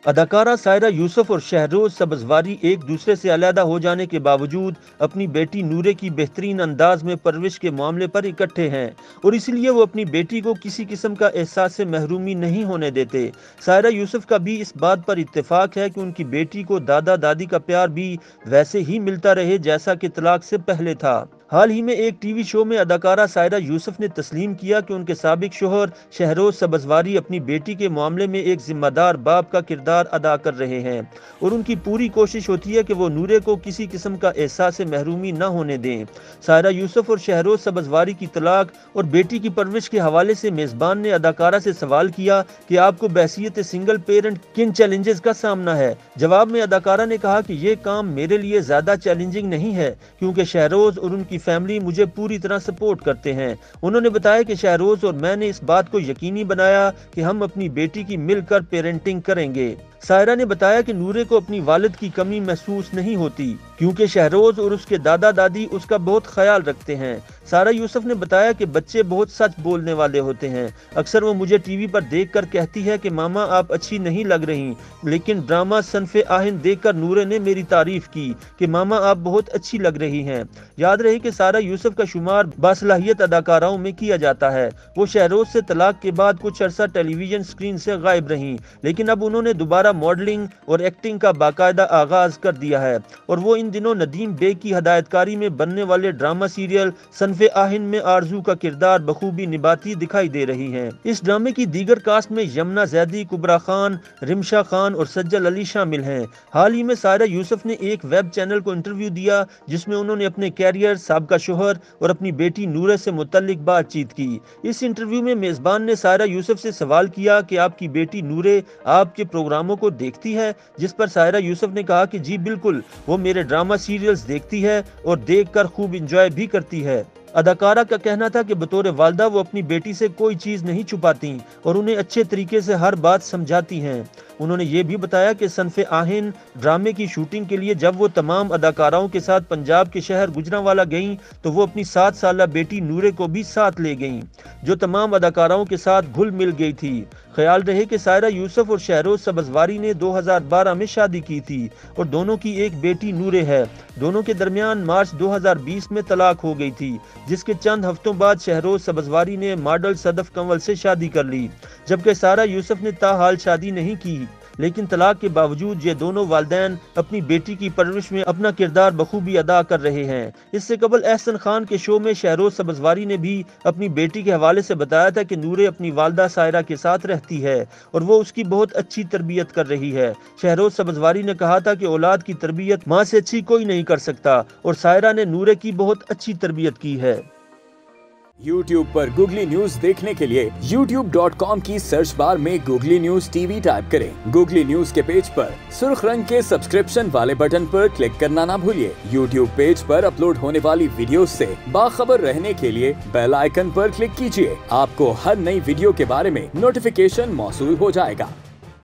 अदाकारा सायरा यूसुफ और शहरोज सब्ज़वारी एक दूसरे से अलहदा हो जाने के बावजूद अपनी बेटी नूरे की बेहतरीन अंदाज में परवरिश के मामले पर इकट्ठे हैं और इसलिए वो अपनी बेटी को किसी किस्म का एहसास से महरूमी नहीं होने देते। सायरा यूसुफ का भी इस बात पर इत्तेफाक है कि उनकी बेटी को दादा दादी का प्यार भी वैसे ही मिलता रहे जैसा कि तलाक से पहले था। हाल ही में एक टीवी शो में अदाकारा सायरा यूसुफ ने तस्लीम किया कि उनके साबिक शोहर शहरोज सब्ज़वारी अपनी बेटी के मामले में एक जिम्मेदार बाप का किरदार अदा कर रहे हैं और उनकी पूरी कोशिश होती है कि वो नूरे को किसी किस्म का एहसास से महरूमी न होने दें। सायरा यूसुफ और शहरोज सब्ज़वारी की तलाक और बेटी की परवरिश के हवाले से मेज़बान ने अदाकारा से सवाल किया कि आपको बहसीयत सिंगल पेरेंट किन चैलेंजेस का सामना है। जवाब में अदाकारा ने कहा कि ये काम मेरे लिए ज़्यादा चैलेंजिंग नहीं है क्योंकि शहरोज और उनकी फैमिली मुझे पूरी तरह सपोर्ट करते हैं। उन्होंने बताया कि शहरोज और मैंने इस बात को यकीनी बनाया कि हम अपनी बेटी की मिलकर पेरेंटिंग करेंगे। सायरा ने बताया कि नूरे को अपनी वालिद की कमी महसूस नहीं होती क्योंकि शहरोज और उसके दादा दादी उसका बहुत ख्याल रखते हैं। सायरा यूसुफ ने बताया कि बच्चे बहुत सच बोलने वाले होते हैं। अक्सर वो मुझे टीवी पर देखकर कहती है कि मामा आप अच्छी नहीं लग रही, लेकिन ड्रामा सनफे आहिन देखकर नूरे ने मेरी तारीफ की कि मामा आप बहुत अच्छी लग रही हैं। याद रहे कि सायरा यूसुफ का शुमार बासलाहियत अदाकाराओं में किया जाता है। वो शहरोज से तलाक के बाद कुछ अरसा टेलीविजन स्क्रीन से गायब रहीं, लेकिन अब उन्होंने दोबारा मॉडलिंग और एक्टिंग का बाकायदा आगाज कर दिया है और वो इन दिनों नदीम बेग की हदायतकारी में बनने वाले ड्रामा सीरियल सनफे आहिन में आरजू का किरदार बखूबी निभाती दिखाई दे रही हैं। इस ड्रामे की दीगर कास्ट में यमुना जैदी, कुबरा खान, रिमशा खान और सज्जल अली शामिल हैं। हाल ही में सायरा यूसुफ ने एक वेब चैनल को इंटरव्यू दिया जिसमें उन्होंने अपने कैरियर, साबका शोहर और अपनी बेटी नूरे से मुतल्लिक बातचीत की। इस इंटरव्यू में मेजबान ने सायरा यूसुफ से सवाल किया कि आपकी बेटी नूरे आपके प्रोग्रामों को देखती है, जिस पर सायरा यूसुफ ने कहा कि जी बिल्कुल, वो मेरे ड्रामा सीरियल्स देखती है और देखकर खूब एंजॉय भी करती है। अदाकारा का कहना था कि बतौर वालदा वो अपनी बेटी से कोई चीज़ नहीं छुपाती और उन्हें अच्छे तरीके से हर बात समझाती हैं। उन्होंने ये भी बताया कि सनफे आहिन ड्रामे की शूटिंग के लिए जब वो तमाम अदाकाराओं के साथ पंजाब के शहर गुजरांवाला गईं तो वो अपनी 7 साला बेटी नूरे को भी साथ ले गईं, जो तमाम अदाकाराओं के साथ घुल मिल गई थी। ख्याल रहे कि सायरा यूसुफ और शहरोज सब्ज़वारी ने 2012 में शादी की थी और दोनों की एक बेटी नूरे है। दोनों के दरमियान मार्च 2020 में तलाक हो गई थी, जिसके चंद हफ्तों बाद शहरोज सब्ज़वारी ने मॉडल सदफ कंवल से शादी कर ली, जबकि सायरा यूसुफ ने ताहाल शादी नहीं की। लेकिन तलाक के बावजूद ये दोनों वालिदैन अपनी बेटी की परवरिश में अपना किरदार बखूबी अदा कर रहे हैं। इससे कबल एहसन खान के शो में शहरोज सब्ज़वारी ने भी अपनी बेटी के हवाले से बताया था कि नूरे अपनी वालदा सायरा के साथ रहती है और वो उसकी बहुत अच्छी तरबियत कर रही है। शहरोज सब्ज़वारी ने कहा था कि औलाद की तरबियत माँ से अच्छी कोई नहीं कर सकता और सायरा ने नूरे की बहुत अच्छी तरबियत की है। YouTube पर गूगली न्यूज देखने के लिए youtube.com की सर्च बार में गूगली न्यूज टीवी टाइप करें। गूगली न्यूज के पेज पर सुर्ख रंग के सब्सक्रिप्शन वाले बटन पर क्लिक करना ना भूलिए। YouTube पेज पर अपलोड होने वाली वीडियोस से बाखबर रहने के लिए बेल आइकन पर क्लिक कीजिए। आपको हर नई वीडियो के बारे में नोटिफिकेशन मौसूल हो जाएगा।